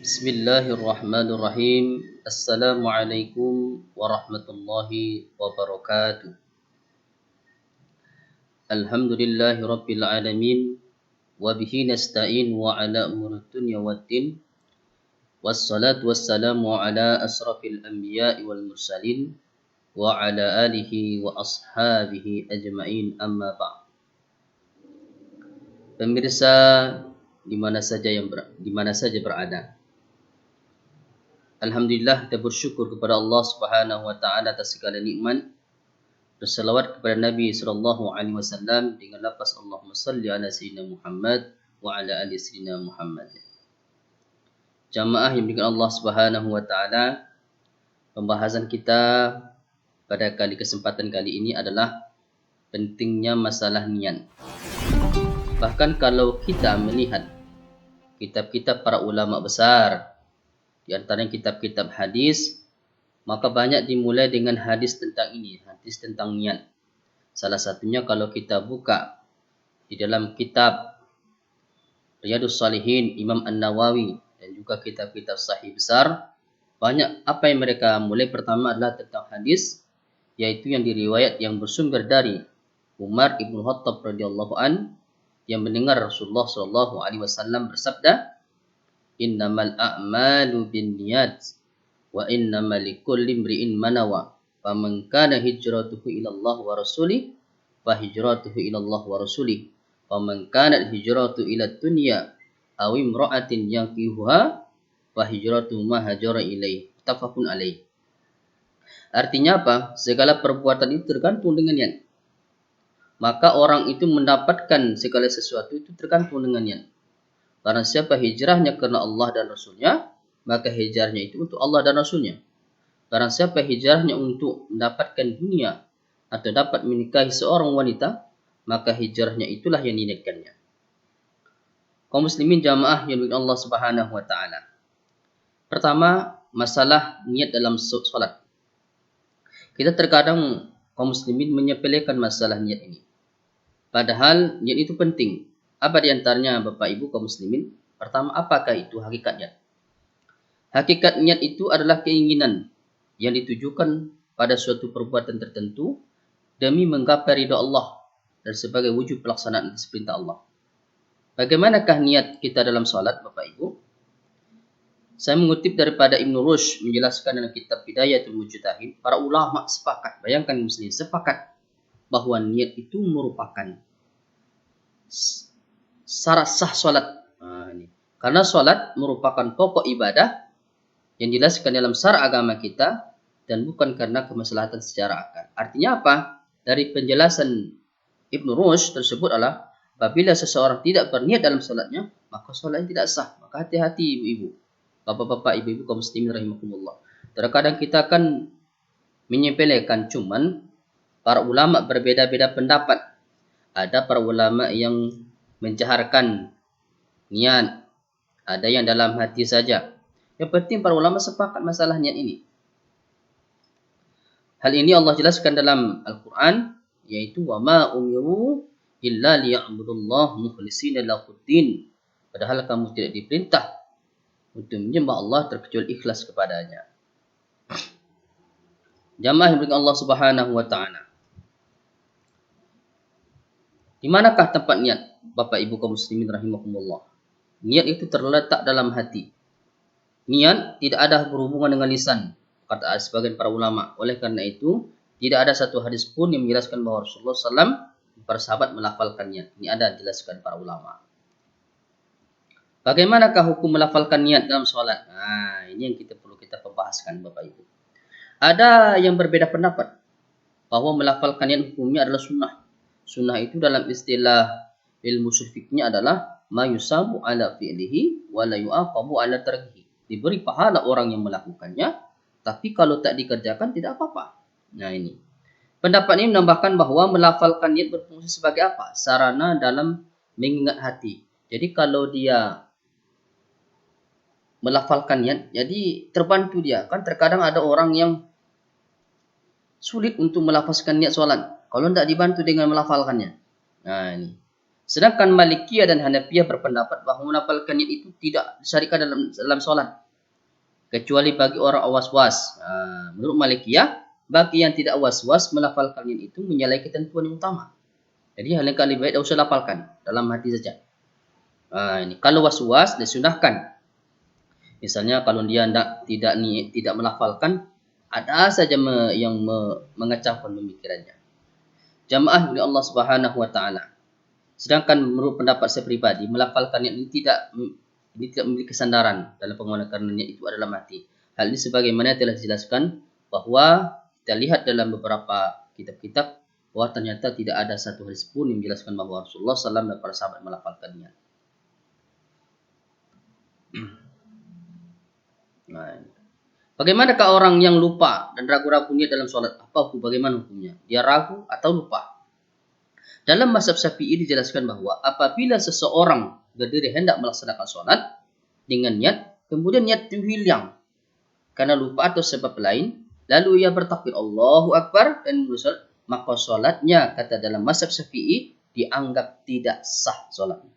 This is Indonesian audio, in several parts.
Bismillahirrahmanirrahim. Assalamualaikum warahmatullahi wabarakatuh. Alhamdulillahi rabbil alamin. Wabihi nasta'in wa ala umuri dunya waddin. Wassalatu wassalamu ala asrafil anbiya'i wal mursalin. Wa ala alihi wa ashabihi ajma'in amma ba'd. Pemirsa di mana saja berada. Alhamdulillah, kita bersyukur kepada Allah Subhanahu wa taala atas segala nikmat. Berselawat kepada Nabi sallallahu alaihi wasallam dengan lafaz Allahumma salli ala sayyidina Muhammad wa ala ali sayyidina Muhammad. Jamaah yang dimuliakan Allah Subhanahu wa taala, pembahasan kita pada kesempatan kali ini adalah pentingnya masalah niat. Bahkan kalau kita melihat kitab-kitab para ulama besar, di antara kitab-kitab hadis, maka banyak dimulai dengan hadis tentang ini, hadis tentang niat. Salah satunya kalau kita buka di dalam kitab Riyadhus Shalihin Imam An-Nawawi dan juga kitab-kitab sahih besar, banyak apa yang mereka mulai pertama adalah tentang hadis, yaitu yang diriwayat yang bersumber dari Umar ibn Khattab radhiyallahu an yang mendengar Rasulullah sallallahu alaihi wasallam bersabda, "Innamal a'malu binniyat wa innamal likulli imri'in ma nawa. Faman kana hijratuhu ila Allah wa rasulih fa hijratuhu ila Allah wa rasulih. Faman kanat hijratuhu ila dunya aw imra'atin yankihuha fa hijratuhu ma hajara ilaih." Muttafaqun alaih. Artinya apa? Segala perbuatan itu tergantung dengan niat. Maka orang itu mendapatkan segala sesuatu itu tergantung dengan niat. Karena siapa hijrahnya karena Allah dan Rasulnya, maka hijrahnya itu untuk Allah dan Rasulnya. Karena siapa hijrahnya untuk mendapatkan dunia atau dapat menikahi seorang wanita, maka hijrahnya itulah yang diniatkannya. Kaum muslimin jamaah yang dimuliakan Allah Subhanahu wa taala. Pertama, masalah niat dalam salat. Kita terkadang kaum muslimin menyepelekan masalah niat ini. Padahal niat itu penting. Apa di antaranya Bapak Ibu kaum muslimin? Pertama, apakah itu hakikat niat? Hakikat niat itu adalah keinginan yang ditujukan pada suatu perbuatan tertentu demi menggapai ridha Allah dan sebagai wujud pelaksanaan atas perintah Allah. Bagaimanakah niat kita dalam salat Bapak Ibu? Saya mengutip daripada Ibn Rushd menjelaskan dalam kitab Bidayatul Mujtahid, para ulama sepakat, bayangkan muslimin sepakat bahwa niat itu merupakan syarat sah salat. Karena salat merupakan pokok ibadah yang dijelaskan dalam syara agama kita dan bukan karena kemaslahatan secara akal. Artinya apa? Dari penjelasan Ibn Rushd tersebut adalah apabila seseorang tidak berniat dalam salatnya, maka salatnya tidak sah. Maka hati-hati ibu-ibu, bapak-bapak, ibu-ibu kaum muslimin rahimakumullah. Terkadang kita akan menyepelekan, cuman para ulama berbeda-beda pendapat. Ada para ulama yang menjaharkan niat, ada yang dalam hati saja. Yang penting para ulama sepakat masalah niat ini. Hal ini Allah jelaskan dalam Al-Quran, yaitu wa ma umiru illa liya'budullah mukhlishina lahuddin. Padahal kamu tidak diperintah untuk menyembah Allah terkecuali ikhlas kepadanya. Jamaah yang Allah Subhanahu wa taala. Di manakah tempat niat Bapak Ibu kaum muslimin rahimakumullah? Niat itu terletak dalam hati. Niat tidak ada berhubungan dengan lisan, kata sebagian para ulama. Oleh karena itu, tidak ada satu hadis pun yang menjelaskan bahwa Rasulullah SAW bersahabat melafalkan niat. Ini ada dijelaskan para ulama. Bagaimanakah hukum melafalkan niat dalam sholat? Nah, ini yang perlu kita membahaskan Bapak Ibu. Ada yang berbeda pendapat bahwa melafalkan niat hukumnya adalah sunnah. Sunnah itu dalam istilah ilmu syifiknya adalah ma yusabu ala fi'lihi wa la yu'aqabu ala tarkihi. Diberi pahala orang yang melakukannya, tapi kalau tak dikerjakan tidak apa-apa. Nah ini. Pendapat ini menambahkan bahwa melafalkan niat berfungsi sebagai apa? Sarana dalam mengingat hati. Jadi kalau dia melafalkan niat, jadi terbantu dia. Kan terkadang ada orang yang sulit untuk melafazkan niat solat kalau tidak dibantu dengan melafalkannya. Nah ini. Sedangkan Malikiyah dan Hanafiyah berpendapat bahawa melafalkan niat itu tidak disyariatkan dalam solat, kecuali bagi orang was-was. Menurut Malikiyah, bagi yang tidak was-was melafalkan niat itu menyalahi ketentuan yang utama. Jadi hal yang lebih baik tidak usah lafalkan, dalam hati saja. Ini kalau was-was disunahkan. Misalnya kalau dia tidak melafalkan, ada saja yang mengacaukan pemikirannya. Jamaah oleh Allah Subhanahu wa taala. Sedangkan menurut pendapat saya pribadi, melafalkan niat ini tidak memiliki kesandaran dalam pengawalan, karena niat itu adalah mati. Hal ini sebagaimana telah dijelaskan bahwa kita lihat dalam beberapa kitab-kitab bahwa ternyata tidak ada satu hadis pun yang menjelaskan bahwa Rasulullah SAW dan para sahabat melafalkan niat. Bagaimanakah orang yang lupa dan ragu-ragu niat dalam sholat? Bagaimana hukumnya? Dia ragu atau lupa? Dalam mazhab Syafi'i dijelaskan bahwa apabila seseorang berdiri hendak melaksanakan sholat dengan niat, kemudian niat itu hilang karena lupa atau sebab lain, lalu ia bertakbir Allahu Akbar dan sholat, maka sholatnya, kata dalam mazhab Syafi'i, dianggap tidak sah sholatnya.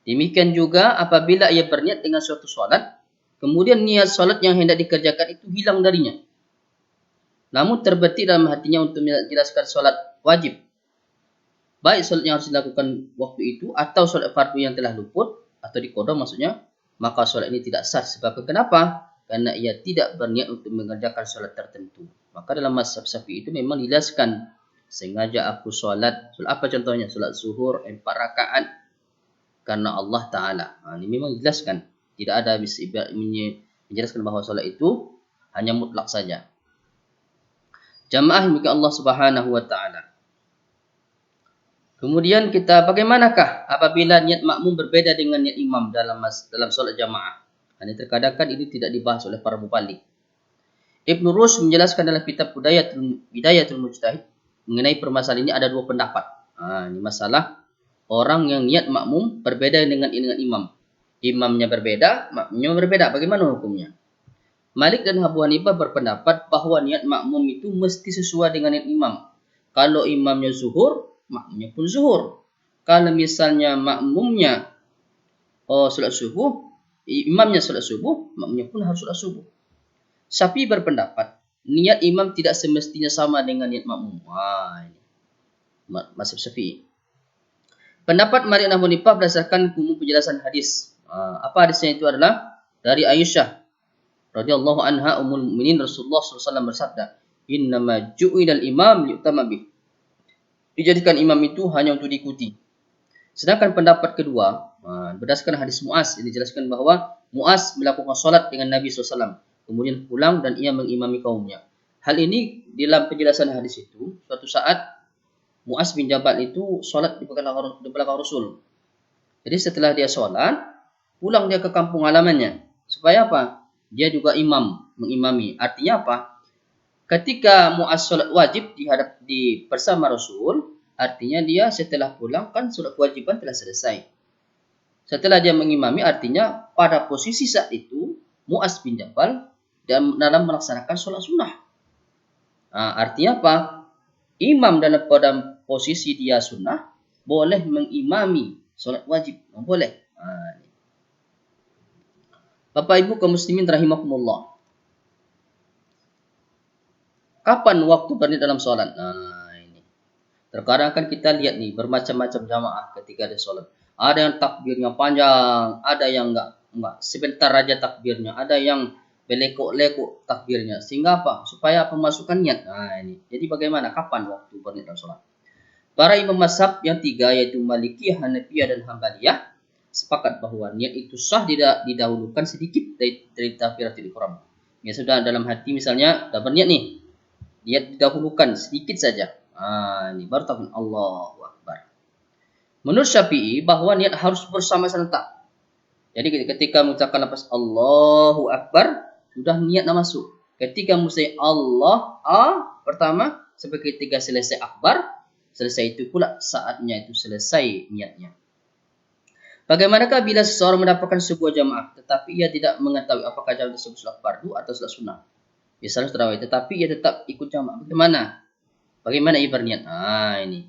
Demikian juga apabila ia berniat dengan suatu sholat, kemudian niat sholat yang hendak dikerjakan itu hilang darinya, namun terbetik dalam hatinya untuk menjelaskan sholat wajib, baik sholat yang harus dilakukan waktu itu atau sholat fardu yang telah luput atau diqadha maksudnya, maka sholat ini tidak sah. Sebab kenapa? Karena ia tidak berniat untuk mengerjakan sholat tertentu. Maka dalam mazhab Syafi'i itu memang dijelaskan, sengaja aku sholat apa contohnya? Sholat zuhur 4 rakaat karena Allah Ta'ala. Ini memang dijelaskan. Tidak ada menjelaskan bahawa sholat itu hanya mutlak saja. Jamaah yang dimuliakan Allah Subhanahu wa taala. Kemudian bagaimanakah apabila niat makmum berbeda dengan niat imam dalam sholat jamaah? Ini terkadang ini tidak dibahas oleh para mubalik. Ibn Rushd menjelaskan dalam kitab Bidayatul Mujtahid mengenai permasalahan ini ada dua pendapat. Ini masalah orang yang niat makmum berbeda dengan imam. Imamnya berbeda, makmumnya berbeda. Bagaimana hukumnya? Malik dan Abu Hanifah berpendapat bahawa niat makmum itu mesti sesuai dengan niat imam. Kalau imamnya zuhur, makmumnya pun zuhur. Kalau misalnya makmumnya sholat subuh, imamnya sholat subuh, makmumnya pun harus sholat subuh. Syafi'i berpendapat niat imam tidak semestinya sama dengan niat makmum. Ini mazhab Syafi'i. Pendapat Malik dan Abu Hanifah berdasarkan penjelasan hadis. Apa hadisnya itu adalah dari Aisyah radhiyallahu anha ummul mukminin, Rasulullah SAW bersabda, "Innama ju'ilal imam liyutamma bih." Dijadikan imam itu hanya untuk diikuti. Sedangkan pendapat kedua, berdasarkan hadis Mu'az, ini dijelaskan bahawa Mu'az melakukan solat dengan Nabi SAW, kemudian pulang dan ia mengimami kaumnya. Hal ini dalam penjelasan hadis itu, suatu saat Mu'az bin Jabal itu solat di belakang Rasul. Jadi setelah dia solat, pulang dia ke kampung halamannya. Supaya apa? Dia juga mengimami. Artinya apa? Ketika Mu'az solat wajib bersama Rasul, artinya dia setelah pulang kan solat kewajiban telah selesai. Setelah dia mengimami, artinya pada posisi saat itu Mu'az bin Jabal dalam melaksanakan solat sunnah. Artinya apa? Imam dalam pada posisi dia sunnah boleh mengimami solat wajib, boleh. Bapak Ibu kaum muslimin rahimakumullah. Kapan waktu berniat dalam solat? Ini. Terkadang kan kita lihat nih bermacam-macam jamaah ketika ada solat. Ada yang takbirnya panjang, ada yang enggak sebentar aja takbirnya, ada yang belekok-lekok takbirnya. Sehingga apa? Supaya pemasukan niat. Ini. Jadi bagaimana? Kapan waktu berniat dalam solat? Para imam mazhab yang tiga yaitu Malikiyah, Hanafiyah dan Hambaliyah sepakat bahwa niat itu sah didahulukan sedikit dari takbiratul ihram. Ya sudah dalam hati misalnya dah berniat nih, niat didahulukan sedikit saja. Ini baru takbir Allahu Akbar. Menurut Syafi'i bahwa niat harus bersama serentak. Jadi ketika mengucapkan lafaz Allahu Akbar, sudah niat dah masuk. Ketika musai Allah pertama sampai ketika selesai akbar, selesai itu pula saatnya itu selesai niatnya. Bagaimanakah bila seseorang mendapatkan sebuah jamaah tetapi ia tidak mengetahui apakah jamaah tersebut solat fardu atau solat sunnah? Misalnya tarawih tetapi ia tetap ikut jamaah. Bagaimana ia berniat? Ini.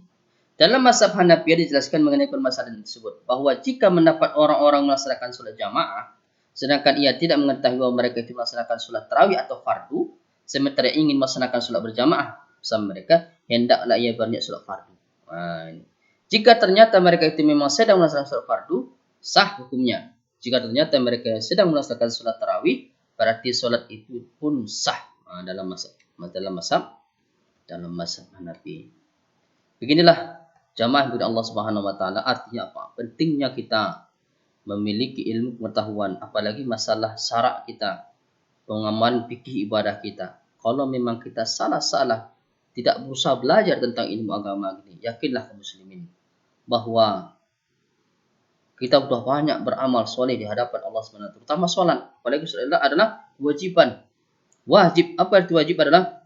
Dalam mazhab Hanafi dijelaskan mengenai permasalahan tersebut bahwa jika mendapat orang-orang melaksanakan sholat jamaah sedangkan ia tidak mengetahui bahwa mereka itu melaksanakan sholat tarawih atau fardu, sementara ingin melaksanakan sholat berjamaah bersama mereka, hendaklah ia berniat sholat fardu. Jika ternyata mereka itu memang sedang melaksanakan sholat fardu, sah hukumnya. Jika ternyata mereka sedang melaksanakan sholat tarawih, berarti sholat itu pun sah dalam mazhab Hanafi. Beginilah jamaah kepada Allah Subhanahu wa taala, artinya apa? Pentingnya kita memiliki ilmu pengetahuan, apalagi masalah syarak kita, pengamalan fikih ibadah kita. Kalau memang kita salah-salah, tidak berusaha belajar tentang ilmu agama ini, yakinlah kaum muslimin bahwa kita sudah banyak beramal soleh di hadapan Allah Subhanahu wa taala, terutama sholat. Apalagi sholat adalah kewajiban. Wajib, apa itu wajib adalah?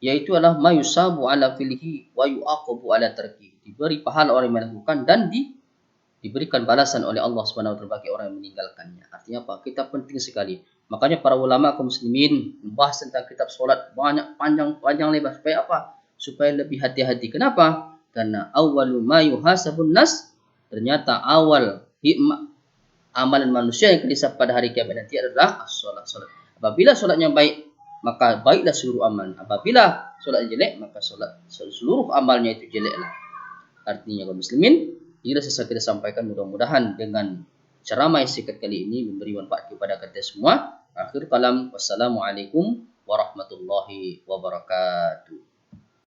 Yaitu adalah ma yusabu ala filihi wa yu'aqabu ala tarki. Diberi pahala orang yang melakukan dan diberikan balasan oleh Allah Subhanahu wa taala bagi orang yang meninggalkannya. Artinya apa? Kita penting sekali. Makanya para ulama kaum muslimin membahas tentang kitab salat banyak, panjang lebar, supaya apa? Supaya lebih hati-hati. Kenapa? Karena awwalu ma yuhasabun nas, ternyata awal amalan manusia yang dihisab pada hari kiamat nanti adalah salat. Apabila salatnya baik, maka baiklah seluruh amal. Apabila salat jelek, maka seluruh amalnya itu jeleklah. Artinya kaum muslimin, inilah sesuatu kita sampaikan, mudah-mudahan dengan ceramah singkat kali ini memberi manfaat kepada kita semua. Akhir kalam, wassalamualaikum warahmatullahi wabarakatuh.